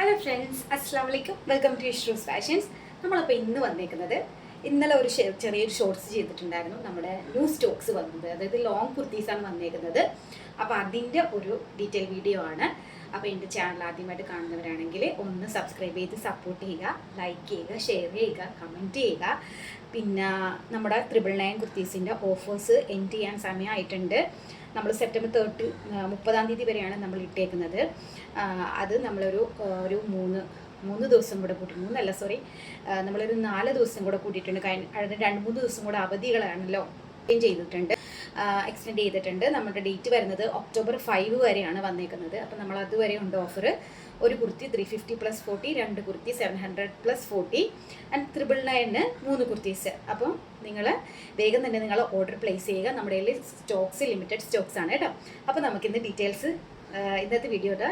Hello friends, അസ്സാം വലൈക്കും. Welcome to Ishroos fashions. നമ്മളപ്പോൾ ഇന്ന് വന്നേക്കുന്നത്, ഇന്നലെ ഒരു ചെറിയൊരു ഷോർട്സ് ചെയ്തിട്ടുണ്ടായിരുന്നു. നമ്മുടെ ന്യൂ സ്റ്റോക്സ് വന്നത്, അതായത് ലോങ് കുർത്തീസാണ് വന്നേക്കുന്നത്. അപ്പോൾ അതിൻ്റെ ഒരു ഡീറ്റെയിൽ വീഡിയോ ആണ്. അപ്പോൾ എൻ്റെ ചാനൽ ആദ്യമായിട്ട് കാണുന്നവരാണെങ്കിൽ ഒന്ന് സബ്സ്ക്രൈബ് ചെയ്ത് സപ്പോർട്ട് ചെയ്യുക, ലൈക്ക് ചെയ്യുക, ഷെയർ ചെയ്യുക, കമൻറ്റ് ചെയ്യുക. പിന്നെ നമ്മുടെ 999 കുർത്തീസിൻ്റെ ഓഫേഴ്സ് എൻഡ് ചെയ്യാൻ സമയമായിട്ടുണ്ട്. നമ്മൾ സെപ്റ്റംബർ 30 വരെയാണ് നമ്മൾ ഇട്ടേക്കുന്നത്. അത് നമ്മളൊരു മൂന്ന് ദിവസം കൂടെ കൂട്ടി, നമ്മളൊരു 4 ദിവസം കൂടെ കൂട്ടിയിട്ടുണ്ട്. കഴിഞ്ഞ 2-3 ദിവസം കൂടെ അവധികളാണല്ലോ ചെയ്തിട്ടുണ്ട്, എക്സ്റ്റെൻഡ് ചെയ്തിട്ടുണ്ട്. നമ്മുടെ ഡേറ്റ് വരുന്നത് ഒക്ടോബർ 5 വരെയാണ് വന്നേക്കുന്നത്. അപ്പോൾ നമ്മൾ അതുവരെ ഉണ്ട് ഓഫർ. ഒരു കുർത്തി 350 + 40, 2 കുർത്തി 700 + 40 ആൻഡ് 999 3 കുർത്തീസ്. അപ്പം നിങ്ങൾ വേഗം തന്നെ നിങ്ങൾ ഓർഡർ പ്ലേസ് ചെയ്യുക. നമ്മുടെ കയ്യിൽ സ്റ്റോക്സ് ലിമിറ്റഡ് സ്റ്റോക്സ് ആണ് കേട്ടോ. അപ്പോൾ നമുക്കിന്ന് ഡീറ്റെയിൽസ്, ഇന്നത്തെ വീഡിയോയുടെ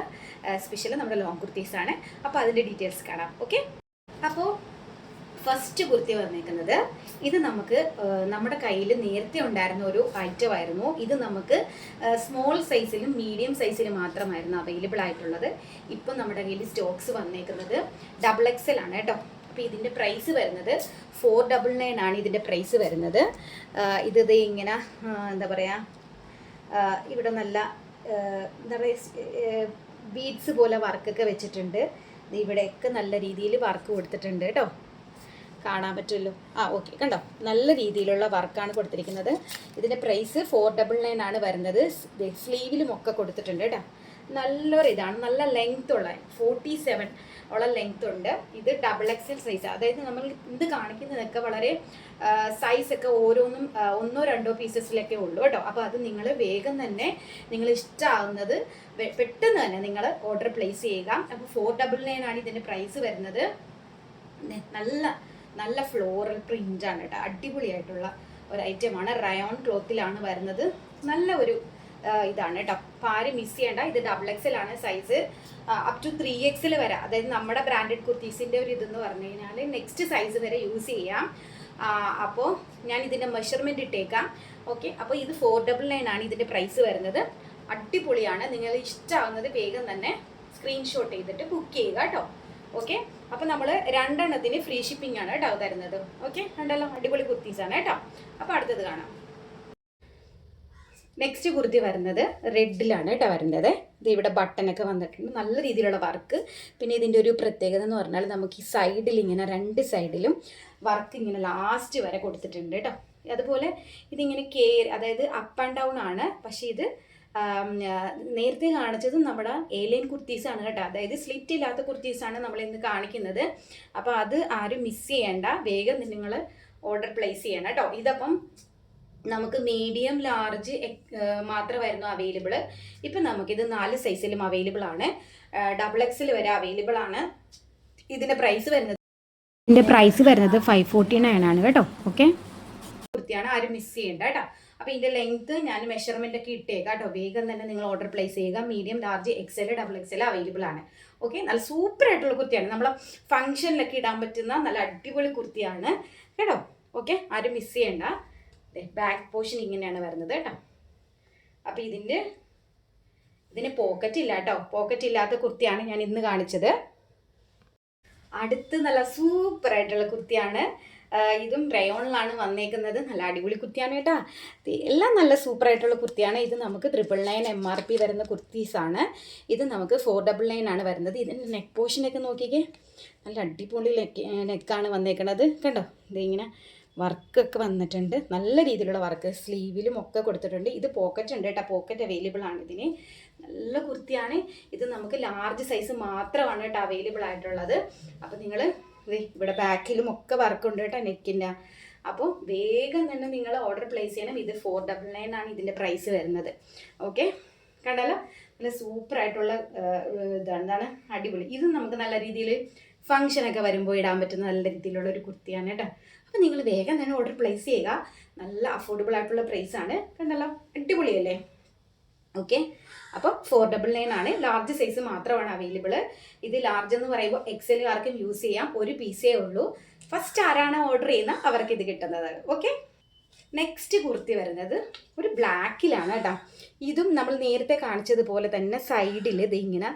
സ്പെഷ്യൽ നമ്മുടെ ലോങ് കുർത്തീസാണ്. അപ്പോൾ അതിൻ്റെ ഡീറ്റെയിൽസ് കാണാം. ഓക്കെ, അപ്പോൾ ഫസ്റ്റ് കുർത്തി വന്നേക്കുന്നത്, ഇത് നമുക്ക് നമ്മുടെ കയ്യിൽ നേരത്തെ ഉണ്ടായിരുന്ന ഒരു ഐറ്റം ആയിരുന്നു. ഇത് നമുക്ക് സ്മോൾ സൈസിലും മീഡിയം സൈസിലും മാത്രമായിരുന്നു അവൈലബിൾ ആയിട്ടുള്ളത്. ഇപ്പം നമ്മുടെ കയ്യിൽ സ്റ്റോക്സ് വന്നേക്കുന്നത് XXL ആണ് കേട്ടോ. അപ്പോൾ ഇതിൻ്റെ പ്രൈസ് വരുന്നത് 499 ആണ് ഇതിൻ്റെ പ്രൈസ് വരുന്നത്. ഇത് ഇങ്ങനെ എന്താ പറയുക, ഇവിടെ നല്ല എന്താ പറയുക, ബീഡ്സ് പോലെ വർക്കൊക്കെ വെച്ചിട്ടുണ്ട്. ഇവിടെയൊക്കെ നല്ല രീതിയിൽ വർക്ക് കൊടുത്തിട്ടുണ്ട് കേട്ടോ, കാണാൻ പറ്റുമല്ലോ. ഓക്കെ, കണ്ടോ, നല്ല രീതിയിലുള്ള വർക്കാണ് കൊടുത്തിരിക്കുന്നത്. ഇതിൻ്റെ പ്രൈസ് 499 ആണ് വരുന്നത്. സ്ലീവിലും ഒക്കെ കൊടുത്തിട്ടുണ്ട് കേട്ടോ. നല്ലൊരു ഇതാണ്, നല്ല ലെങ്ത് ഉള്ള 47 ഉള്ള ലെങ്ത് ഉണ്ട്. ഇത് XXL സൈസ്, അതായത് നമ്മൾ ഇത് കാണിക്കുന്നതൊക്കെ വളരെ സൈസൊക്കെ ഓരോന്നും 1-2 പീസസിലൊക്കെ ഉള്ളൂ കേട്ടോ. അപ്പോൾ അത് നിങ്ങൾ വേഗം തന്നെ നിങ്ങൾ ഇഷ്ടമാകുന്നത് പെട്ടെന്ന് തന്നെ നിങ്ങൾ ഓർഡർ പ്ലേസ് ചെയ്യുക. അപ്പോൾ 499 ആണ് ഇതിൻ്റെ പ്രൈസ് വരുന്നത്. നല്ല ഫ്ലോറൽ പ്രിൻ്റ് ആണ് കേട്ടോ, അടിപൊളിയായിട്ടുള്ള ഒരു ഐറ്റമാണ്. റയോൺ ക്ലോത്തിലാണ് വരുന്നത്. നല്ല ഒരു ഇതാണ് കേട്ടോ, അപ്പോൾ ആരും മിസ് ചെയ്യേണ്ട. ഇത് XXL ആണ് സൈസ്, അപ് ടു 3XL വരെ. അതായത് നമ്മുടെ ബ്രാൻഡഡ് കുർത്തീസിൻ്റെ ഒരു ഇതെന്ന് പറഞ്ഞു കഴിഞ്ഞാൽ നെക്സ്റ്റ് സൈസ് വരെ യൂസ് ചെയ്യാം. അപ്പോൾ ഞാൻ ഇതിൻ്റെ മെഷർമെൻറ്റ് ഇട്ടേക്കാം. ഓക്കെ, അപ്പോൾ ഇത് 499 ആണ് ഇതിൻ്റെ പ്രൈസ് വരുന്നത്. അടിപൊളിയാണ്. നിങ്ങൾ ഇഷ്ടമാകുന്നത് വേഗം തന്നെ സ്ക്രീൻഷോട്ട് ചെയ്തിട്ട് ബുക്ക് ചെയ്യുക കേട്ടോ. ഓക്കെ, അപ്പോൾ നമ്മൾ 2 എണ്ണത്തിന് ഫ്രീ ഷിപ്പിംഗ് ആണ് കേട്ടോ തരുന്നത്. ഓക്കെ, കണ്ടല്ലോ, അടിപൊളി കുർത്തീസാണ് കേട്ടോ. അപ്പോൾ അടുത്തത് കാണാം. നെക്സ്റ്റ് കുർത്തി വരുന്നത് റെഡിലാണ് കേട്ടോ വരുന്നത്. ഇത് ഇവിടെ ബട്ടനൊക്കെ വന്നിട്ടുണ്ട്, നല്ല രീതിയിലുള്ള വർക്ക്. പിന്നെ ഇതിൻ്റെ ഒരു പ്രത്യേകത എന്ന് പറഞ്ഞാൽ നമുക്ക് ഈ സൈഡിൽ ഇങ്ങനെ 2 സൈഡിലും വർക്ക് ഇങ്ങനെ ലാസ്റ്റ് വരെ കൊടുത്തിട്ടുണ്ട് കേട്ടോ. അതുപോലെ ഇതിങ്ങനെ അതായത് അപ്പ് ആൻഡ് ഡൗൺ ആണ്. പക്ഷേ ഇത് നേരത്തെ കാണിച്ചതും നമ്മുടെ ഏലിയൻ കുർത്തീസാണ് കേട്ടോ. അതായത് സ്ലിറ്റ് ഇല്ലാത്ത കുർത്തീസാണ് നമ്മൾ ഇന്ന് കാണിക്കുന്നത്. അപ്പോൾ അത് ആരും മിസ് ചെയ്യേണ്ട, വേഗം നിങ്ങൾ ഓർഡർ പ്ലേസ് ചെയ്യണം കേട്ടോ. ഇതപ്പം നമുക്ക് മീഡിയം ലാർജ് മാത്രമായിരുന്നു അവൈലബിൾ. ഇപ്പം നമുക്കിത് 4 സൈസിലും അവൈലബിൾ ആണ്. XXL വരെ അവൈലബിൾ ആണ്. ഇതിൻ്റെ പ്രൈസ് വരുന്നത് 549 ആണ് കേട്ടോ. ഓക്കെ, കുർത്തിയാണ്, ആരും മിസ് ചെയ്യേണ്ട കേട്ടോ. അപ്പോൾ ഇതിൻ്റെ ലെങ്ത്ത് ഞാൻ മെഷർമെൻ്റ് ഒക്കെ ഇട്ടേക്കാം കേട്ടോ. വേഗം തന്നെ നിങ്ങൾ ഓർഡർ പ്ലേസ് ചെയ്യുക. Medium, large, XL, XXL available ആണ്. ഓക്കെ, നല്ല സൂപ്പർ ആയിട്ടുള്ള കുർത്തിയാണ്. നമ്മൾ ഫംഗ്ഷനിലൊക്കെ ഇടാൻ പറ്റുന്ന നല്ല അടിപൊളി കുർത്തിയാണ് കേട്ടോ. ഓക്കെ, ആരും മിസ് ചെയ്യേണ്ട. ബാക്ക് പോർഷൻ ഇങ്ങനെയാണ് വരുന്നത് കേട്ടോ. അപ്പോൾ ഇതിന് പോക്കറ്റ് ഇല്ല കേട്ടോ. പോക്കറ്റ് ഇല്ലാത്ത കുർത്തിയാണ് ഞാൻ ഇന്ന് കാണിച്ചത്. അടുത്ത് നല്ല സൂപ്പർ ആയിട്ടുള്ള കുർത്തിയാണ്. ഇതും റയോണിലാണ് വന്നേക്കുന്നത്. നല്ല അടിപൊളി കുർത്തിയാണ് കേട്ടോ. എല്ലാം നല്ല സൂപ്പർ ആയിട്ടുള്ള കുർത്തിയാണ്. ഇത് നമുക്ക് 999 MRP വരുന്ന കുർത്തീസാണ്. ഇത് നമുക്ക് 499 ആണ് വരുന്നത്. ഇതിൻ്റെ നെക്ക് പോർഷനൊക്കെ നോക്കിക്കേ, നല്ല അടിപൊളി നെക്കാണ് വന്നേക്കുന്നത് കണ്ടോ. ഇതിങ്ങനെ വർക്കൊക്കെ വന്നിട്ടുണ്ട്, നല്ല രീതിയിലുള്ള വർക്ക് സ്ലീവിലും ഒക്കെ കൊടുത്തിട്ടുണ്ട്. ഇത് പോക്കറ്റ് ഉണ്ട് കേട്ടോ, പോക്കറ്റ് അവൈലബിൾ ആണ് ഇതിന്. നല്ല കുർത്തിയാണ്. ഇത് നമുക്ക് ലാർജ് സൈസ് മാത്രമാണ് കേട്ടോ അവൈലബിൾ ആയിട്ടുള്ളത്. അപ്പോൾ നിങ്ങൾ ഇവിടെ ബാക്കിലും ഒക്കെ വർക്കുണ്ട് കേട്ടോ നെക്കിൻ്റെ. അപ്പോൾ വേഗം തന്നെ നിങ്ങൾ ഓർഡർ പ്ലേസ് ചെയ്യണം. ഇത് 499 ആണ് ഇതിൻ്റെ പ്രൈസ് വരുന്നത്. ഓക്കെ, കണ്ടല്ലോ, നല്ല സൂപ്പർ ആയിട്ടുള്ള എന്താണ് അടിപൊളി. ഇത് നമുക്ക് നല്ല രീതിയിൽ ഫംഗ്ഷനൊക്കെ വരുമ്പോൾ ഇടാൻ പറ്റുന്ന നല്ല രീതിയിലുള്ള ഒരു കുർത്തിയാണ് കേട്ടോ. അപ്പോൾ നിങ്ങൾ വേഗം തന്നെ ഓർഡർ പ്ലേസ് ചെയ്യുക. നല്ല അഫോർഡബിൾ ആയിട്ടുള്ള പ്രൈസാണ്, കണ്ടല്ലോ, അടിപൊളിയല്ലേ. ഓക്കെ, അപ്പോൾ 499 ആണ്. ലാർജ് സൈസ് മാത്രമാണ് അവൈലബിൾ. ഇത് ലാർജ് എന്ന് പറയുമ്പോൾ XL ആർക്കും യൂസ് ചെയ്യാം. ഒരു പീസേ ഉള്ളൂ. ഫസ്റ്റ് ആരാണ് ഓർഡർ ചെയ്യുന്നത് അവർക്ക് ഇത് കിട്ടുന്നത്. ഓക്കെ, നെക്സ്റ്റ് കുർത്തി വരുന്നത് ഒരു ബ്ലാക്കിലാണ് കേട്ടോ. ഇതും നമ്മൾ നേരത്തെ കാണിച്ചതുപോലെ തന്നെ സൈഡിൽ ഇത് ഇങ്ങനെ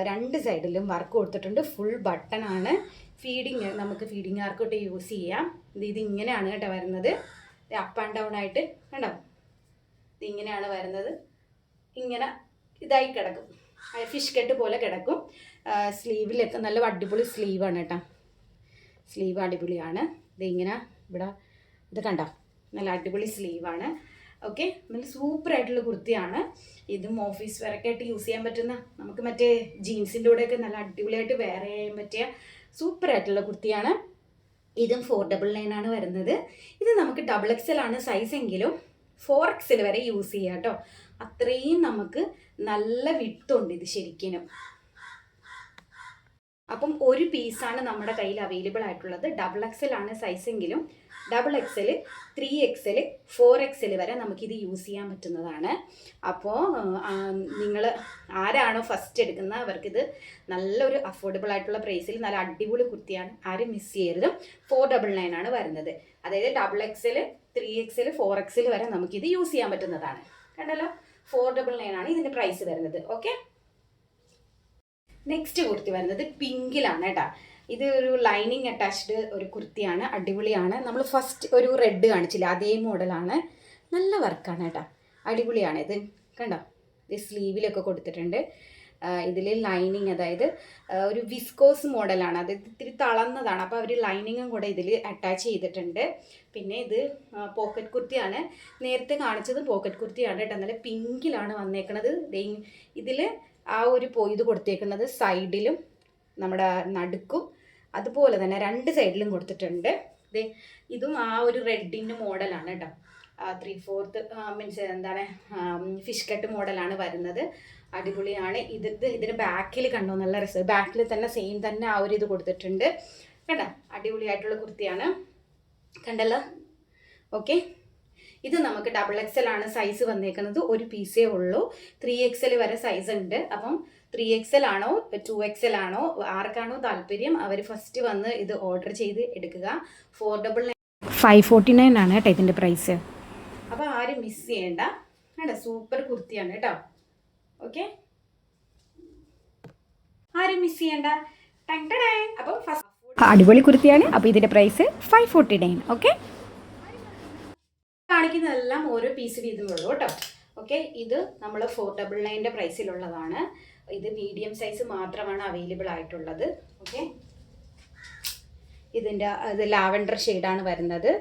രണ്ട് സൈഡിലും വർക്ക് കൊടുത്തിട്ടുണ്ട്. ഫുൾ ബട്ടൺ ആണ്. നമുക്ക് ഫീഡിങ് ആർക്കോട്ട് യൂസ് ചെയ്യാം. ഇതിങ്ങനെയാണ് കേട്ടോ വരുന്നത്. അപ്പ് ആൻഡ് ഡൗൺ ആയിട്ട് കണ്ടോ, ഇതിങ്ങനെയാണ് വരുന്നത്. ഇങ്ങനെ ഇതായി കിടക്കും, ഫിഷ് കട്ട് പോലെ കിടക്കും. സ്ലീവിലൊക്കെ നല്ല അടിപൊളി സ്ലീവാണ് കേട്ടോ. സ്ലീവ് അടിപൊളിയാണ്. ഇതിങ്ങനെ ഇവിടെ ഇത് കണ്ടോ, നല്ല അടിപൊളി സ്ലീവാണ്. ഓക്കെ, നല്ല സൂപ്പറായിട്ടുള്ള കുർത്തിയാണ്. ഇതും ഓഫീസ് വെയറൊക്കെയായിട്ട് യൂസ് ചെയ്യാൻ പറ്റുന്ന, നമുക്ക് മറ്റേ ജീൻസിൻ്റെ കൂടെയൊക്കെ നല്ല അടിപൊളിയായിട്ട് വെയർ ചെയ്യാൻ പറ്റിയ സൂപ്പറായിട്ടുള്ള കുർത്തിയാണ്. ഇതും 499 ആണ് വരുന്നത്. ഇത് നമുക്ക് XXL ആണ് സൈസ് എങ്കിലും 4XL വരെ യൂസ് ചെയ്യാം കേട്ടോ. അത്രയും നമുക്ക് നല്ല വിട്ടുണ്ട് ഇത് ശരിക്കും. അപ്പം ഒരു പീസാണ് നമ്മുടെ കയ്യിൽ അവൈലബിൾ ആയിട്ടുള്ളത്. XXL ആണ് സൈസെങ്കിലും XXL, 3XL, 4XL വരെ നമുക്കിത് യൂസ് ചെയ്യാൻ പറ്റുന്നതാണ്. അപ്പോൾ നിങ്ങൾ ആരാണോ ഫസ്റ്റ് എടുക്കുന്നത് അവർക്കിത് നല്ലൊരു അഫോർഡബിൾ ആയിട്ടുള്ള പ്രൈസിൽ നല്ല അടിപൊളി കുർത്തിയാണ്. ആരും മിസ് ചെയ്യരുത്. 499 ആണ് വരുന്നത്. അതായത് XXL, 3XL, 4XL വരെ നമുക്കിത് യൂസ് ചെയ്യാൻ പറ്റുന്നതാണ്. കണ്ടല്ലോ, 499 ആണ് ഇതിൻ്റെ പ്രൈസ് വരുന്നത്. ഓക്കെ, നെക്സ്റ്റ് കുർത്തി വരുന്നത് പിങ്കിലാണ് കേട്ടോ. ഇത് ഒരു ലൈനിങ് അറ്റാച്ച്ഡ് ഒരു കുർത്തിയാണ്, അടിപൊളിയാണ്. നമ്മൾ ഫസ്റ്റ് ഒരു റെഡ് കാണിച്ചില്ല, അതേ മോഡലാണ്. നല്ല വർക്കാണ് കേട്ടോ, അടിപൊളിയാണ്. ഇത് കണ്ടോ, ഇത് സ്ലീവിലൊക്കെ കൊടുത്തിട്ടുണ്ട്. ഇതിൽ ലൈനിങ്, അതായത് ഒരു വിസ്കോസ് മോഡലാണ്, അത് ഇത്തിരി തളർന്നതാണ്. അപ്പോൾ അവർ ലൈനിങ്ങും കൂടെ ഇതിൽ അറ്റാച്ച് ചെയ്തിട്ടുണ്ട്. പിന്നെ ഇത് പോക്കറ്റ് കുർത്തിയാണ്. നേരത്തെ കാണിച്ചത് പോക്കറ്റ് കുർത്തിയാണ് കേട്ടോ. നല്ല പിങ്കിലാണ് വന്നേക്കണത്. ഇതിൽ ആ ഒരു ഇത് കൊടുത്തേക്കുന്നത് സൈഡിലും നമ്മുടെ നടുക്കും അതുപോലെ തന്നെ രണ്ട് സൈഡിലും കൊടുത്തിട്ടുണ്ട്. ഇതും ആ ഒരു റെഡിൻ്റെ മോഡലാണ് കേട്ടോ. 3/4 മീൻസ് എന്താണ്, ഫിഷ് കട്ട് മോഡലാണ് വരുന്നത്. അടിപൊളിയാണ്. ഇതിന് ബാക്കിൽ കണ്ടോ, നല്ല രസം. ബാക്കിൽ തന്നെ സെയിം തന്നെ ആ ഒരു ഇത് കൊടുത്തിട്ടുണ്ട് കേട്ടോ. അടിപൊളിയായിട്ടുള്ള കുർത്തിയാണ്, കണ്ടല്ലോ. ഓക്കെ, ഇത് നമുക്ക് XXL ആണ് സൈസ് വന്നേക്കുന്നത്. ഒരു പീസേ ഉള്ളൂ. 3XL വരെ സൈസ് ഉണ്ട്. അപ്പം 3XL ആണോ 2XL ആണോ ആർക്കാണോ താല്പര്യം അവർ ഫസ്റ്റ് വന്ന് ഇത് ഓർഡർ ചെയ്ത് എടുക്കുക. 549 ആണ് കേട്ടോ ഇതിൻ്റെ പ്രൈസ്. അപ്പോൾ ആരും മിസ് ചെയ്യേണ്ട കേട്ടോ. സൂപ്പർ കുർത്തിയാണ് കേട്ടോ. ഓക്കെ, ആരും മിസ് ചെയ്യേണ്ട. അപ്പം ഫസ്റ്റ് അടിപൊളി കുർത്തിയാണ്. അപ്പോൾ ഇതിൻ്റെ പ്രൈസ് 549. ഓക്കെ, കാണിക്കുന്നതെല്ലാം ഓരോ പീസ് വീതമുള്ളൂ കേട്ടോ. ഓക്കെ, ഇത് നമ്മൾ 499 പ്രൈസിലുള്ളതാണ്. ഇത് മീഡിയം സൈസ് മാത്രമാണ് അവൈലബിൾ ആയിട്ടുള്ളത്. ഓക്കെ, ഇത് ലാവൻഡർ ഷെയ്ഡാണ് വരുന്നത്.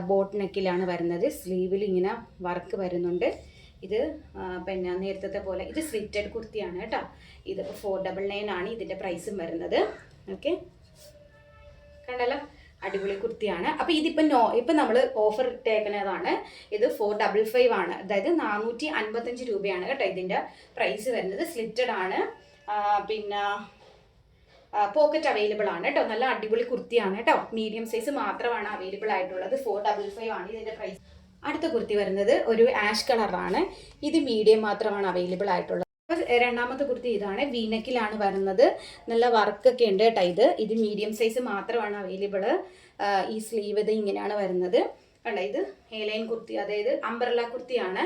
ബോട്ട് നെക്കിലാണ് വരുന്നത്. സ്ലീവിൽ ഇങ്ങനെ വർക്ക് വരുന്നുണ്ട്. ഇത് പിന്നെ നേരത്തെ പോലെ ഇത് സ്ലിറ്റഡ് കുർത്തിയാണ് കേട്ടോ. ഇത് 499 ആണ് ഇതിൻ്റെ പ്രൈസും വരുന്നത്. ഓക്കെ, കണ്ടല്ലോ, അടിപൊളി കുർത്തിയാണ്. അപ്പോൾ ഇപ്പം നമ്മൾ ഓഫർ ഇട്ടേക്കുന്നതാണ്. ഇത് 455 ആണ്, അതായത് 455 രൂപയാണ് കേട്ടോ ഇതിൻ്റെ പ്രൈസ് വരുന്നത്. സ്ലിറ്റഡ് ആണ്. പിന്നെ പോക്കറ്റ് അവൈലബിൾ ആണ് കേട്ടോ. നല്ല അടിപൊളി കുർത്തിയാണ് കേട്ടോ. മീഡിയം സൈസ് മാത്രമാണ് അവൈലബിൾ ആയിട്ടുള്ളത്. 455 ആണ് ഇതിൻ്റെ പ്രൈസ്. അടുത്ത കുർത്തി വരുന്നത് ഒരു ആഷ് കളറാണ്. ഇത് മീഡിയം മാത്രമാണ് അവൈലബിൾ ആയിട്ടുള്ളത്. രണ്ടാമത്തെ കുർത്തി ഇതാണ്, വീനെക്കിലാണ് വരുന്നത്. നല്ല വർക്കൊക്കെ ഉണ്ട് കേട്ടോ. ഇത് മീഡിയം സൈസ് മാത്രമാണ് അവൈലബിൾ. ഈ സ്ലീവ് ഇത് ഇങ്ങനെയാണ് വരുന്നത് കണ്ടോ. ഇത് ഹെയർലൈൻ കുർത്തി, അതായത് അംബ്രല്ല കുർത്തിയാണ്.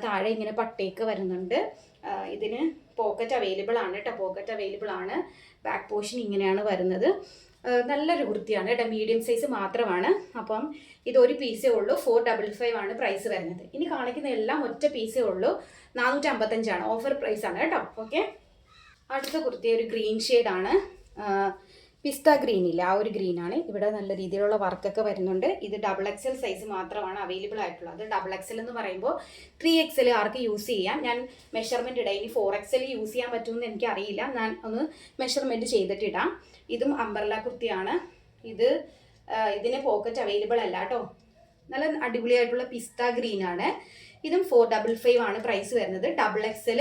താഴെ ഇങ്ങനെ പട്ടയൊക്കെ വരുന്നുണ്ട്. ഇതിന് പോക്കറ്റ് അവൈലബിൾ ആണ് കേട്ടോ. പോക്കറ്റ് അവൈലബിൾ ആണ്. ബാക്ക് പോർഷൻ ഇങ്ങനെയാണ് വരുന്നത്. നല്ലൊരു കുർത്തിയാണ് കേട്ടോ. മീഡിയം സൈസ് മാത്രമാണ്. അപ്പം ഇതൊരു പീസേ ഉള്ളൂ. 455 ആണ് പ്രൈസ് വരുന്നത്. ഇനി കാണിക്കുന്ന എല്ലാം ഒറ്റ പീസേ ഉള്ളൂ. 455 ആണ്. ഓഫർ പ്രൈസ് ആണ് കേട്ടോ. ഓക്കെ, അടുത്ത കുർത്തി ഒരു ഗ്രീൻ ഷെയ്ഡാണ്. പിസ്ത ഗ്രീനില്ല, ആ ഒരു ഗ്രീനാണ്. ഇവിടെ നല്ല രീതിയിലുള്ള വർക്കൊക്കെ വരുന്നുണ്ട്. ഇത് XXL സൈസ് മാത്രമാണ് അവൈലബിൾ ആയിട്ടുള്ളത്. XXL എന്ന് പറയുമ്പോൾ 3XL ആർക്ക് യൂസ് ചെയ്യാം. ഞാൻ മെഷർമെൻറ്റ് ഇടാം. ഇനി 4XL യൂസ് ചെയ്യാൻ പറ്റുമെന്ന് എനിക്കറിയില്ല. ഞാൻ ഒന്ന് മെഷർമെൻറ്റ് ചെയ്തിട്ടിടാം. ഇതും അംബ്രല്ല കുർത്തിയാണ്. ഇതിന് പോക്കറ്റ് അവൈലബിൾ അല്ല കേട്ടോ. നല്ല അടിപൊളിയായിട്ടുള്ള പിസ്ത ഗ്രീനാണ്. ഇതും 455 ആണ് പ്രൈസ് വരുന്നത്. XXL,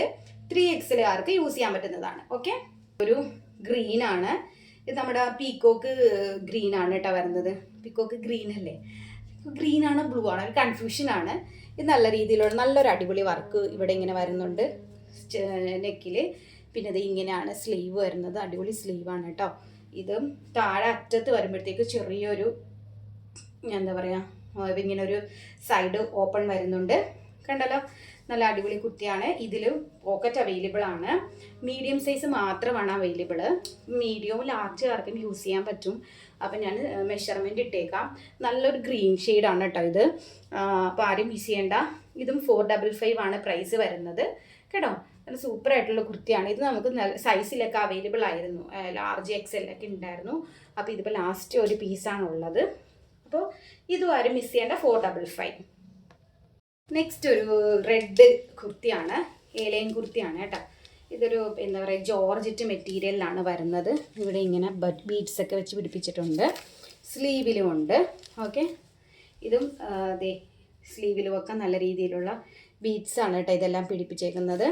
3XL ആർക്ക് യൂസ് ചെയ്യാൻ പറ്റുന്നതാണ്. ഓക്കെ, ഒരു ഗ്രീനാണ്. ഇത് നമ്മുടെ പീക്കോക്ക് ഗ്രീൻ ആണ് കേട്ടോ വരുന്നത്. പീക്കോക്ക് ഗ്രീൻ അല്ലേ, ഗ്രീൻ ആണ് ബ്ലൂ ആണ്, ഒരു കൺഫ്യൂഷനാണ്. ഇത് നല്ല രീതിയിലുള്ള നല്ലൊരു അടിപൊളി വർക്ക് ഇവിടെ ഇങ്ങനെ വരുന്നുണ്ട് നെക്കിൽ. പിന്നെ ഇത് ഇങ്ങനെയാണ് സ്ലീവ് വരുന്നത്. അടിപൊളി സ്ലീവാണ് കേട്ടോ. ഇത് താഴെ അറ്റത്ത് വരുമ്പോഴത്തേക്ക് ചെറിയൊരു എന്താ പറയുക, ഇങ്ങനെ ഒരു സൈഡ് ഓപ്പൺ വരുന്നുണ്ട്. കണ്ടല്ലോ, നല്ല അടിപൊളി കുർത്തിയാണ്. ഇതിൽ പോക്കറ്റ് അവൈലബിൾ ആണ്. മീഡിയം സൈസ് മാത്രമാണ് അവൈലബിൾ. മീഡിയവും ലാർജ് ആർക്കും യൂസ് ചെയ്യാൻ പറ്റും. അപ്പം ഞാൻ മെഷർമെൻറ്റ് ഇട്ടേക്കാം. നല്ലൊരു ഗ്രീൻ ഷെയ്ഡാണ് കേട്ടോ ഇത്. അപ്പോൾ ആരും മിസ് ചെയ്യേണ്ട. ഇതും 455 ആണ് പ്രൈസ് വരുന്നത് കേട്ടോ. നല്ല സൂപ്പർ ആയിട്ടുള്ള കുർത്തിയാണ് ഇത്. നമുക്ക് സൈസിലൊക്കെ അവൈലബിൾ ആയിരുന്നു, ലാർജ് എക്സലൊക്കെ ഉണ്ടായിരുന്നു. അപ്പോൾ ഇതിപ്പോൾ ലാസ്റ്റ് ഒരു പീസാണുള്ളത്. അപ്പോൾ ഇതും ആരും മിസ് ചെയ്യേണ്ട. 455. നെക്സ്റ്റ് ഒരു റെഡ് കുർത്തിയാണ്, ഏലൈൻ കുർത്തിയാണ് കേട്ടോ. ഇതൊരു എന്താ പറയുക ജോർജറ്റ് മെറ്റീരിയലിലാണ് വരുന്നത്. ഇവിടെ ഇങ്ങനെ ബീഡ്സ് ഒക്കെ വെച്ച് പിടിപ്പിച്ചിട്ടുണ്ട്. സ്ലീവിലും ഉണ്ട്. ഓക്കെ, ഇതും ദേ സ്ലീവിലും ഒക്കെ നല്ല രീതിയിലുള്ള ബീഡ്സാണ് കേട്ടോ ഇതെല്ലാം പിടിപ്പിച്ചേക്കുന്നത്.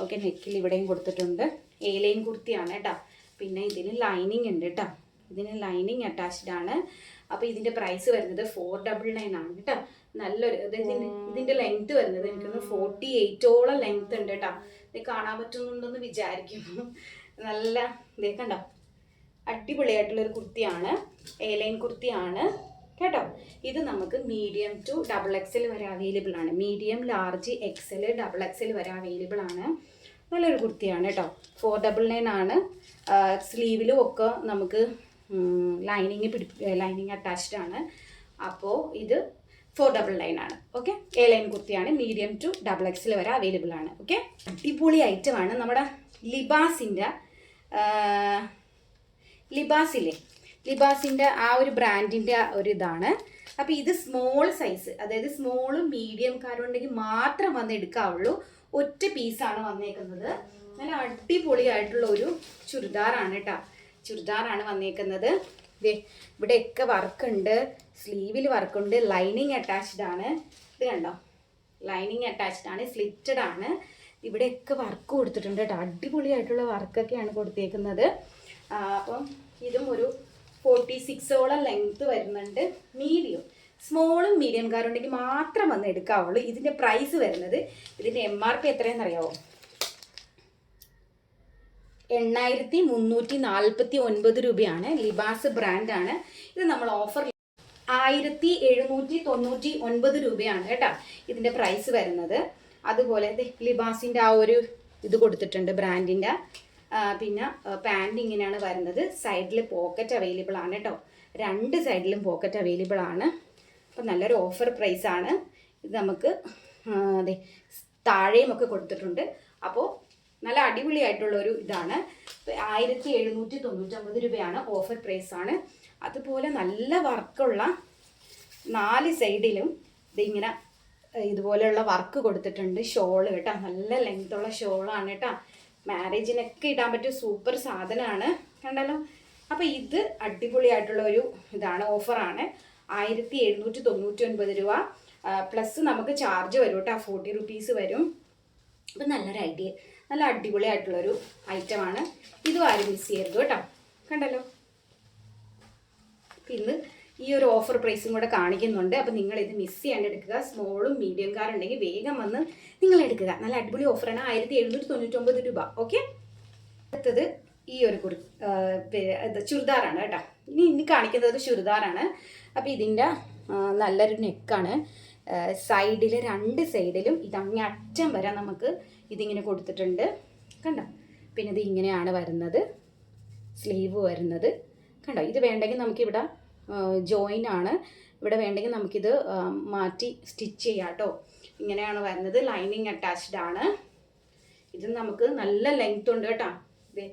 ഓക്കെ, നെക്കിൽ ഇവിടെയും കൊടുത്തിട്ടുണ്ട്. ഏലൈൻ കുർത്തിയാണ് കേട്ടോ. പിന്നെ ഇതിന് ലൈനിങ് ഉണ്ട് കേട്ടോ. ഇതിന് ലൈനിങ് അറ്റാച്ച്ഡ് ആണ്. അപ്പോൾ ഇതിൻ്റെ പ്രൈസ് വരുന്നത് 499 ആണ് കേട്ടോ. നല്ലൊരു ഇതിൻ്റെ ലെങ്ത് വരുന്നത് എനിക്കൊന്ന് 48ഓളം ലെങ്ത് ഉണ്ട് കേട്ടോ. ഇത് കാണാൻ പറ്റുന്നുണ്ടെന്ന് വിചാരിക്കുന്നു. നല്ല ഇതേ കണ്ടോ, അടിപൊളിയായിട്ടുള്ളൊരു കുർത്തിയാണ്. എയർലൈൻ കുർത്തിയാണ് കേട്ടോ. ഇത് നമുക്ക് മീഡിയം ടു XXL വരെ അവൈലബിൾ ആണ്. മീഡിയം, ലാർജ്, XL, XXL വരെ അവൈലബിൾ ആണ്. നല്ലൊരു കുർത്തിയാണ് കേട്ടോ. 499 ആണ്. സ്ലീവിലും ഒക്കെ നമുക്ക് ലൈനിങ് അറ്റാച്ച്ഡ് ആണ്. അപ്പോൾ ഇത് 499 ആണ്. ഓക്കെ, എയർലൈൻ കുർത്തിയാണ്. മീഡിയം ടു XXL വരെ അവൈലബിൾ ആണ്. ഓക്കെ, അടിപൊളി ഐറ്റമാണ്. നമ്മുടെ ലിബാസിൻ്റെ ആ ഒരു ബ്രാൻഡിൻ്റെ ഒരു ഇതാണ്. അപ്പോൾ ഇത് സ്മോൾ സൈസ്, അതായത് സ്മോളും മീഡിയംകാരുണ്ടെങ്കിൽ മാത്രം വന്ന് എടുക്കാവുള്ളൂ. ഒറ്റ പീസാണ് വന്നേക്കുന്നത്. നല്ല അടിപൊളിയായിട്ടുള്ള ഒരു ചുരിദാറാണ് കേട്ടോ. ചുരിദാറാണ് വന്നേക്കുന്നത്. ഇവിടെയൊക്കെ വർക്കുണ്ട്, സ്ലീവിൽ വർക്കുണ്ട്, ലൈനിങ് അറ്റാച്ച്ഡ് ആണ്. ഇത് കണ്ടോ, ലൈനിങ് അറ്റാച്ച്ഡ് ആണ്, സ്ലിറ്റഡ് ആണ്. ഇവിടെയൊക്കെ വർക്ക് കൊടുത്തിട്ടുണ്ട് കേട്ടോ. അടിപൊളിയായിട്ടുള്ള വർക്കൊക്കെയാണ് കൊടുത്തേക്കുന്നത്. അപ്പം ഇതും ഒരു 46ഓളം ലെങ്ത് വരുന്നുണ്ട്. മീഡിയം, സ്മോളും മീഡിയംകാരുണ്ടെങ്കിൽ മാത്രം വന്ന് എടുക്കാവുള്ളൂ. ഇതിൻ്റെ പ്രൈസ് വരുന്നത്, ഇതിൻ്റെ MRP എത്രയെന്ന് അറിയാമോ? 8349 രൂപയാണ്. ലിബാസ് ബ്രാൻഡാണ് ഇത്. നമ്മൾ ഓഫർ 1799 രൂപയാണ് കേട്ടോ ഇതിൻ്റെ പ്രൈസ് വരുന്നത്. അതുപോലെ ലിബാസിൻ്റെ ആ ഒരു ഇത് കൊടുത്തിട്ടുണ്ട് ബ്രാൻഡിൻ്റെ. പിന്നെ പാൻറ് ഇങ്ങനെയാണ് വരുന്നത്. സൈഡിൽ പോക്കറ്റ് അവൈലബിൾ ആണ് കേട്ടോ. 2 സൈഡിലും പോക്കറ്റ് അവൈലബിൾ ആണ്. അപ്പം നല്ലൊരു ഓഫർ പ്രൈസാണ് ഇത്. നമുക്ക് അതെ താഴെയും ഒക്കെ കൊടുത്തിട്ടുണ്ട്. അപ്പോൾ നല്ല അടിപൊളിയായിട്ടുള്ളൊരു ഇതാണ്. 1799 രൂപയാണ്, ഓഫർ പ്രൈസാണ്. അതുപോലെ നല്ല വർക്കുള്ള 4 സൈഡിലും ഇതിങ്ങനെ ഇതുപോലെയുള്ള വർക്ക് കൊടുത്തിട്ടുണ്ട്. ഷോള് കേട്ടോ, നല്ല ലെങ്ത്തുള്ള ഷോളാണ് കേട്ടോ. മാരേജിനൊക്കെ ഇടാൻ പറ്റിയ സൂപ്പർ സാധനമാണ്, കണ്ടല്ലോ. അപ്പോൾ ഇത് അടിപൊളിയായിട്ടുള്ള ഒരു ഇതാണ്, ഓഫറാണ്. 1799 രൂപ പ്ലസ് നമുക്ക് ചാർജ് വരും കേട്ടോ, 40 റുപ്പീസ് വരും. അപ്പം നല്ലൊരു ഐഡിയ, നല്ല അടിപൊളിയായിട്ടുള്ളൊരു ഐറ്റമാണ്. ഇതും ആരും മിസ് ചെയ്യരുത് കേട്ടോ, കണ്ടല്ലോ. ഇന്ന് ഈ ഒരു ഓഫർ പ്രൈസും കൂടെ കാണിക്കുന്നുണ്ട്. അപ്പം നിങ്ങളിത് മിസ് ചെയ്യാണ്ട് എടുക്കുക. സ്മോളും മീഡിയംകാരുണ്ടെങ്കിൽ വേഗം വന്ന് നിങ്ങൾ എടുക്കുക. നല്ല അടിപൊളി ഓഫറാണ്. 1799 രൂപ. ഓക്കെ, അടുത്തത് ഈ ഒരു ചുരിദാറാണ് കേട്ടോ. ഇനി കാണിക്കുന്നത് ചുരിദാറാണ്. അപ്പോൾ ഇതിൻ്റെ നല്ലൊരു നെക്കാണ്. സൈഡിൽ 2 സൈഡിലും ഇതങ്ങ് അറ്റം വരെ നമുക്ക് ഇതിങ്ങനെ കൊടുത്തിട്ടുണ്ട്, കണ്ടോ. പിന്നെ ഇത് ഇങ്ങനെയാണ് വരുന്നത്, സ്ലീവ് വരുന്നത് കണ്ടോ. ഇത് വേണ്ടെങ്കിൽ നമുക്കിവിടെ ജോയിൻ ആണ്. ഇവിടെ വേണ്ടെങ്കിൽ നമുക്കിത് മാറ്റി സ്റ്റിച്ച് ചെയ്യാം കേട്ടോ. ഇങ്ങനെയാണ് വരുന്നത്. ലൈനിങ് അറ്റാച്ച്ഡ് ആണ്. ഇത് നമുക്ക് നല്ല ലെങ്ത് ഉണ്ട് കേട്ടോ. ഇത്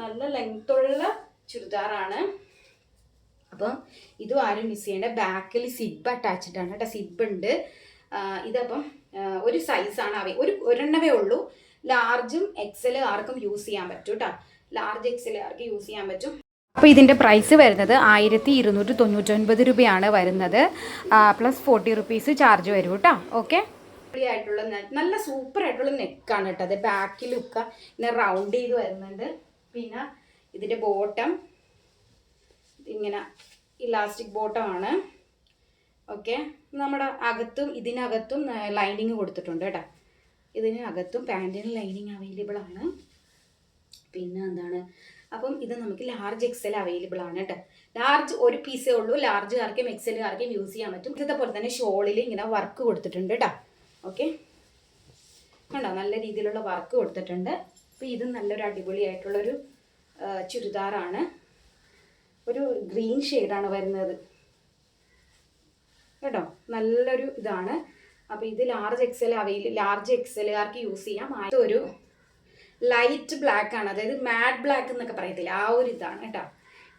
നല്ല ലെങ്ത്തുള്ള ചുരിദാറാണ്. അപ്പം ഇതും ആരും മിസ് ചെയ്യേണ്ട. ബാക്കിൽ സിബ് അറ്റാച്ച്ഡ് ആണ് കേട്ടോ, സിബ് ഉണ്ട്. ഇതപ്പം ഒരു സൈസാണ് ഒരെണ്ണവേ ഉള്ളൂ. ലാർജും XL ആർക്കും യൂസ് ചെയ്യാൻ പറ്റും കേട്ടോ. ലാർജ് XL ആർക്ക് യൂസ് ചെയ്യാൻ പറ്റും. അപ്പോൾ ഇതിൻ്റെ പ്രൈസ് വരുന്നത് 1299 രൂപയാണ് വരുന്നത്. പ്ലസ് 40 റുപ്പീസ് ചാർജ് വരും കേട്ടോ. ഓക്കെ, ആയിട്ടുള്ള നല്ല സൂപ്പർ ആയിട്ടുള്ള നെക്കാണ് കേട്ടോ. അത് ബാക്കിലൊക്കെ ഇങ്ങനെ റൗണ്ട് ചെയ്ത് വരുന്നുണ്ട്. പിന്നെ ഇതിൻ്റെ ബോട്ടം ഇങ്ങനെ ഇലാസ്റ്റിക് ബോട്ടമാണ്. ഓക്കെ, നമ്മുടെ അകത്തും ഇതിനകത്തും ലൈനിങ് കൊടുത്തിട്ടുണ്ട് കേട്ടോ. ഇതിനകത്തും പാൻറ്റിന് ലൈനിങ് അവൈലബിൾ ആണ്. പിന്നെ എന്താണ്, അപ്പം ഇത് നമുക്ക് ലാർജ് XL അവൈലബിൾ ആണ് കേട്ടോ. ലാർജ് ഒരു പീസേ ഉള്ളൂ. ലാർജ് കാർക്കും XL കാർക്കും യൂസ് ചെയ്യാൻ പറ്റും. ഇതേപോലെ തന്നെ ഷോളിൽ ഇങ്ങനെ വർക്ക് കൊടുത്തിട്ടുണ്ട് കേട്ടോ. ഓക്കെ, കണ്ടോ നല്ല രീതിയിലുള്ള വർക്ക് കൊടുത്തിട്ടുണ്ട്. അപ്പോൾ ഇത് നല്ലൊരു അടിപൊളിയായിട്ടുള്ളൊരു ചുരിദാറാണ്. ഒരു ഗ്രീൻ ഷെയ്ഡാണ് വരുന്നത് കേട്ടോ. നല്ലൊരു ഇതാണ്. അപ്പോൾ ഇത് ലാർജ് എക്സലുകാർക്ക് യൂസ് ചെയ്യാം. ഒരു ലൈറ്റ് ബ്ലാക്ക് ആണ്, അതായത് മാറ്റ് ബ്ലാക്ക് എന്നൊക്കെ പറയത്തില്ല, ആ ഒരു ഇതാണ് കേട്ടോ.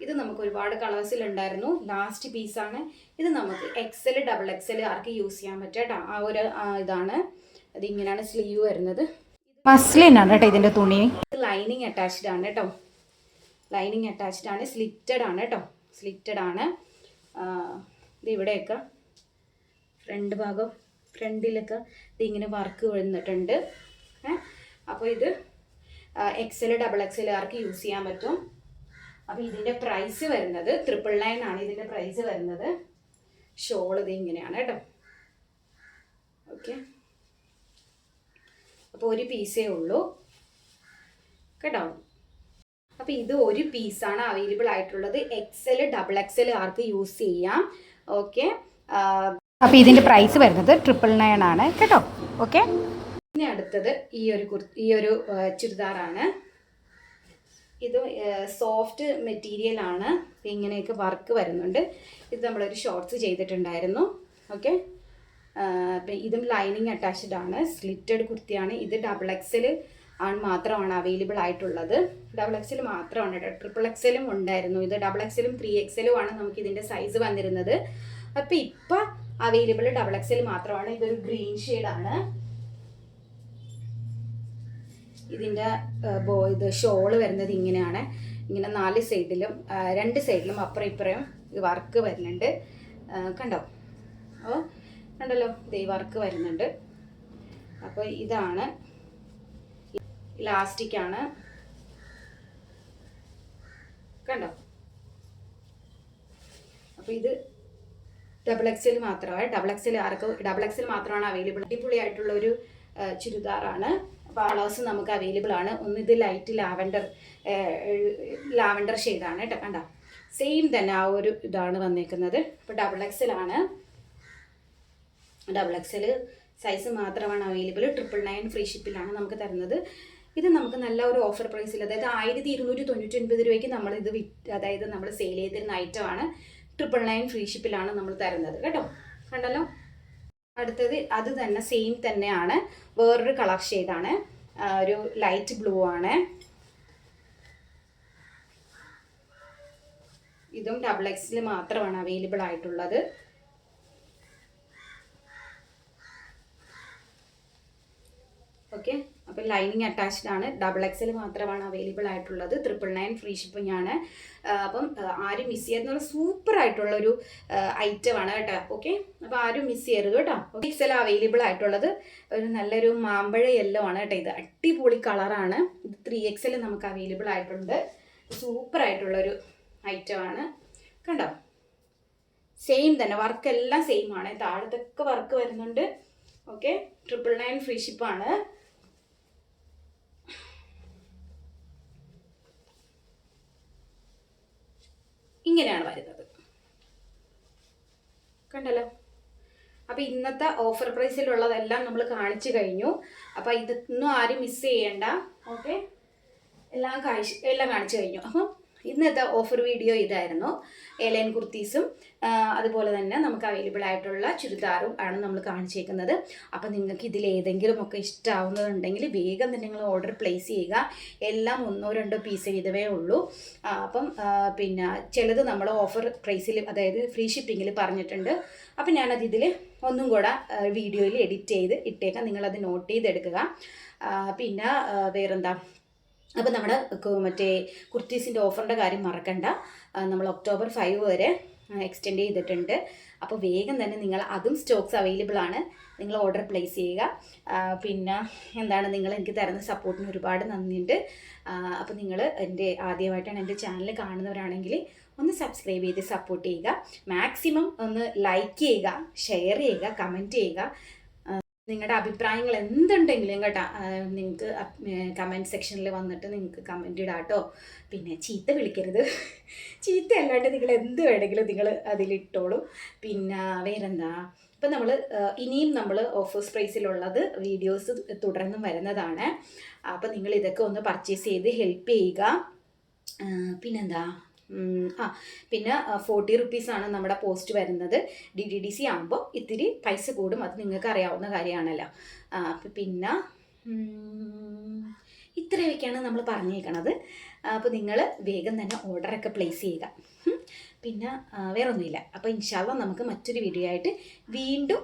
ഇത് നമുക്ക് ഒരുപാട് കളേഴ്സിലുണ്ടായിരുന്നു. ലാസ്റ്റ് പീസാണ് ഇത്. നമുക്ക് XL XXL ആർക്ക് യൂസ് ചെയ്യാൻ പറ്റും കേട്ടോ. ആ ഒരു ഇതാണ്. അതിങ്ങനെയാണ് സ്ലീവ് വരുന്നത്. മസ്ലിനാണ് കേട്ടോ ഇതിൻ്റെ തുണി. ലൈനിങ് അറ്റാച്ച്ഡ് ആണ് കേട്ടോ. ലൈനിങ് അറ്റാച്ച്ഡ് ആണ്. സ്ലിറ്റഡ് ആണ് കേട്ടോ. സ്ലിറ്റഡ് ആണ്. ഇത് ഇവിടെയൊക്കെ ഫ്രണ്ട് ഭാഗം ഫ്രണ്ടിലൊക്കെ ഇതിങ്ങനെ വർക്ക് വന്നിട്ടുണ്ട്. അപ്പോൾ ഇത് XL XXL ആർക്ക് യൂസ് ചെയ്യാൻ പറ്റും. അപ്പോൾ ഇതിൻ്റെ പ്രൈസ് വരുന്നത് 999 ആണ് ഇതിൻ്റെ പ്രൈസ് വരുന്നത്. ഷോൾ ഇത് ഇങ്ങനെയാണ് കേട്ടോ. ഓക്കെ, അപ്പോൾ ഒരു പീസേ ഉള്ളൂ കേട്ടോ. അപ്പോൾ ഇത് ഒരു പീസാണ് അവൈലബിൾ ആയിട്ടുള്ളത്. XL XXL ആർക്ക് യൂസ് ചെയ്യാം. ഓക്കെ, അപ്പോൾ ഇതിൻ്റെ പ്രൈസ് വരുന്നത് 999 ആണ് കേട്ടോ. ഓക്കെ, ഇനി അടുത്തത് ഈ ഒരു ചുരിദാറാണ്. ഇത് സോഫ്റ്റ് മെറ്റീരിയൽ ആണ്. ഇങ്ങനെയൊക്കെ വർക്ക് വരുന്നുണ്ട്. ഇത് നമ്മളൊരു ഷോർട്സ് ചെയ്തിട്ടുണ്ടായിരുന്നു. ഓക്കെ, അപ്പം ഇതും ലൈനിങ് അറ്റാച്ച്ഡ് ആണ്. സ്ലിറ്റഡ് കുർത്തിയാണ്. ഇത് XXL ആണ് മാത്രമാണ് അവൈലബിൾ ആയിട്ടുള്ളത്. XXL മാത്രമാണ് കേട്ടോ. XXL ഉണ്ടായിരുന്നു. ഇത് XXL 3XL ആണ് നമുക്ക് ഇതിൻ്റെ സൈസ് വന്നിരുന്നത്. അപ്പം ഇപ്പം അവൈലബിൾ XXL മാത്രമാണ്. ഇതൊരു ഗ്രീൻ ഷെയ്ഡാണ്. ഇതിൻ്റെ ഇത് ഷോള് വരുന്നത് ഇങ്ങനെയാണ്. ഇങ്ങനെ 4 സൈഡിലും 2 സൈഡിലും അപ്പുറം ഇപ്പുറം വർക്ക് വരുന്നുണ്ട്. കണ്ടോ? കണ്ടല്ലോ, ഇതേ വർക്ക് വരുന്നുണ്ട്. അപ്പോൾ ഇതാണ് ഇലാസ്റ്റിക്കാണ്. കണ്ടോ? അപ്പോൾ ഇത് XXL മാത്രമാണ്. XXL മാത്രമാണ് അവൈലബിൾ. അടിപൊളിയായിട്ടുള്ള ഒരു ചുരിദാറാണ്. അപ്പോൾ കളേഴ്സ് നമുക്ക് അവൈലബിൾ ആണ്. ഒന്ന് ഇത് ലൈറ്റ് ലാവൻഡർ ഷെയ്ഡാണ് കേട്ടോ. കണ്ടോ? സെയിം തന്നെ ആ ഒരു ഇതാണ് വന്നേക്കുന്നത്. അപ്പോൾ XXL ആണ്. XXL സൈസ് മാത്രമാണ് അവൈലബിൾ. 999 ഫ്രീ ഷിപ്പിലാണ് നമുക്ക് തരുന്നത്. ഇത് നമുക്ക് നല്ല ഒരു ഓഫർ പ്രൈസിൽ, അതായത് 1299 രൂപയ്ക്ക് നമ്മളിത് അതായത് നമ്മൾ സെയിൽ ചെയ്തിരുന്ന ഐറ്റമാണ്. 999 ഫ്രീ ഷിപ്പിലാണ് നമ്മൾ തരുന്നത് കേട്ടോ. കണ്ടല്ലോ? അടുത്തത് അത് തന്നെ സെയിം തന്നെയാണ്. വേറൊരു കളർ ഷെയ്ഡാണ്. ഒരു ലൈറ്റ് ബ്ലൂ ആണ്. ഇതും XXL മാത്രമാണ് അവൈലബിൾ ആയിട്ടുള്ളത്. ഓക്കെ, അപ്പോൾ ലൈനിങ് അറ്റാച്ച്ഡ് ആണ്. XXL മാത്രമാണ് അവൈലബിൾ ആയിട്ടുള്ളത്. 999 ഫ്രീ ഷിപ്പിംഗ് ആണ്. അപ്പം ആരും മിസ് ചെയ്യാത്ത സൂപ്പർ ആയിട്ടുള്ളൊരു ഐറ്റമാണ് കേട്ടോ. ഓക്കെ, അപ്പോൾ ആരും മിസ് ചെയ്യരുത് കേട്ടോ. XL അവൈലബിൾ ആയിട്ടുള്ളത് ഒരു നല്ലൊരു മാമ്പഴ യെല്ലോ ആണ് കേട്ടോ. ഇത് അടിപൊളി കളറാണ്. ഇത് 3XL നമുക്ക് അവൈലബിൾ ആയിട്ടുണ്ട്. സൂപ്പർ ആയിട്ടുള്ളൊരു ഐറ്റമാണ്. കണ്ടോ? സെയിം തന്നെ, വർക്കെല്ലാം സെയിം ആണ്. താഴത്തൊക്കെ വർക്ക് വരുന്നുണ്ട്. ഓക്കെ, 999 ഫ്രീ ഷിപ്പാണ്. ഇങ്ങനെയാണ് വരുന്നത്. കണ്ടല്ലോ? അപ്പോൾ ഇന്നത്തെ ഓഫർ പ്രൈസിലുള്ളതെല്ലാം നമ്മൾ കാണിച്ചു കഴിഞ്ഞു. അപ്പോൾ ഇതൊന്നും ആരും മിസ് ചെയ്യേണ്ട. ഓക്കെ, എല്ലാം കാണിച്ചു കഴിഞ്ഞു. അപ്പം ഇന്നത്തെ ഓഫർ വീഡിയോ ഇതായിരുന്നു. എലൈൻ കുർത്തീസും അതുപോലെ തന്നെ നമുക്ക് അവൈലബിൾ ആയിട്ടുള്ള ചുരിദാറും ആണ് നമ്മൾ കാണിച്ചേക്കുന്നത്. അപ്പം നിങ്ങൾക്ക് ഇതിലേതെങ്കിലും ഒക്കെ ഇഷ്ടമാവുന്നതുണ്ടെങ്കിൽ വേഗം തന്നെ നിങ്ങൾ ഓർഡർ പ്ലേസ് ചെയ്യുക. എല്ലാം 1-2 പീസ് ചെയ്തവേ ഉള്ളൂ. അപ്പം പിന്നെ ചിലത് നമ്മൾ ഓഫർ പ്രൈസിൽ, അതായത് ഫ്രീ ഷിപ്പിങ്ങിൽ പറഞ്ഞിട്ടുണ്ട്. അപ്പം ഞാനത് ഇതിൽ ഒന്നും കൂടെ വീഡിയോയിൽ എഡിറ്റ് ചെയ്ത് ഇട്ടേക്കാം. നിങ്ങളത് നോട്ട് ചെയ്തെടുക്കുക. പിന്നെ വേറെന്താ, അപ്പോൾ നമ്മുടെ മറ്റേ കുർത്തീസിൻ്റെ ഓഫറിൻ്റെ കാര്യം മറക്കണ്ട. നമ്മൾ October 5 വരെ എക്സ്റ്റെൻഡ് ചെയ്തിട്ടുണ്ട്. അപ്പോൾ വേഗം തന്നെ നിങ്ങൾ അതും സ്റ്റോക്സ് അവൈലബിൾ ആണ്. നിങ്ങൾ ഓർഡർ പ്ലേസ് ചെയ്യുക. പിന്നെ എന്താണ്, നിങ്ങൾ എനിക്ക് തരുന്ന സപ്പോർട്ടിന് ഒരുപാട് നന്ദിയുണ്ട്. അപ്പോൾ നിങ്ങൾ ആദ്യമായിട്ടാണ് എൻ്റെ ചാനൽ കാണുന്നവരാണെങ്കിൽ ഒന്ന് സബ്സ്ക്രൈബ് ചെയ്ത് സപ്പോർട്ട് ചെയ്യുക. മാക്സിമം ഒന്ന് ലൈക്ക് ചെയ്യുക, ഷെയർ ചെയ്യുക, കമൻറ്റ് ചെയ്യുക. നിങ്ങളുടെ അഭിപ്രായങ്ങൾ എന്തുണ്ടെങ്കിലും കേട്ടോ, നിങ്ങൾക്ക് കമൻറ്റ് സെക്ഷനിൽ വന്നിട്ട് നിങ്ങൾക്ക് കമൻറ്റ് ഇടാം കേട്ടോ. പിന്നെ ചീത്ത വിളിക്കരുത്. ചീത്ത അല്ലാണ്ട് നിങ്ങൾ എന്ത് വേണമെങ്കിലും നിങ്ങൾ അതിലിട്ടോളൂ. പിന്നെ വേറെന്താ, ഇപ്പം നമ്മൾ ഇനിയും നമ്മൾ ഓഫേഴ്സ് പ്രൈസിലുള്ളത് വീഡിയോസ് തുടർന്നും വരുന്നതാണ്. അപ്പോൾ നിങ്ങൾ ഇതൊക്കെ ഒന്ന് പർച്ചേസ് ചെയ്ത് ഹെൽപ്പ് ചെയ്യുക. പിന്നെന്താ, പിന്നെ 40 റുപ്പീസാണ് നമ്മുടെ പോസ്റ്റ് വരുന്നത്. DTDC ആകുമ്പോൾ ഇത്തിരി പൈസ കൂടും, അത് നിങ്ങൾക്ക് അറിയാവുന്ന കാര്യമാണല്ലോ. പിന്നെ ഇത്രയൊക്കെയാണ് നമ്മൾ പറഞ്ഞേക്കണത്. അപ്പോൾ നിങ്ങൾ വേഗം തന്നെ ഓർഡറൊക്കെ പ്ലേസ് ചെയ്യുക. പിന്നെ വേറൊന്നുമില്ല. അപ്പോൾ ഇൻഷാ അല്ലാഹ് നമുക്ക് മറ്റൊരു വീഡിയോ ആയിട്ട് വീണ്ടും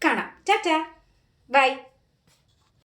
കാണാം. ടാറ്റാ, ബൈ.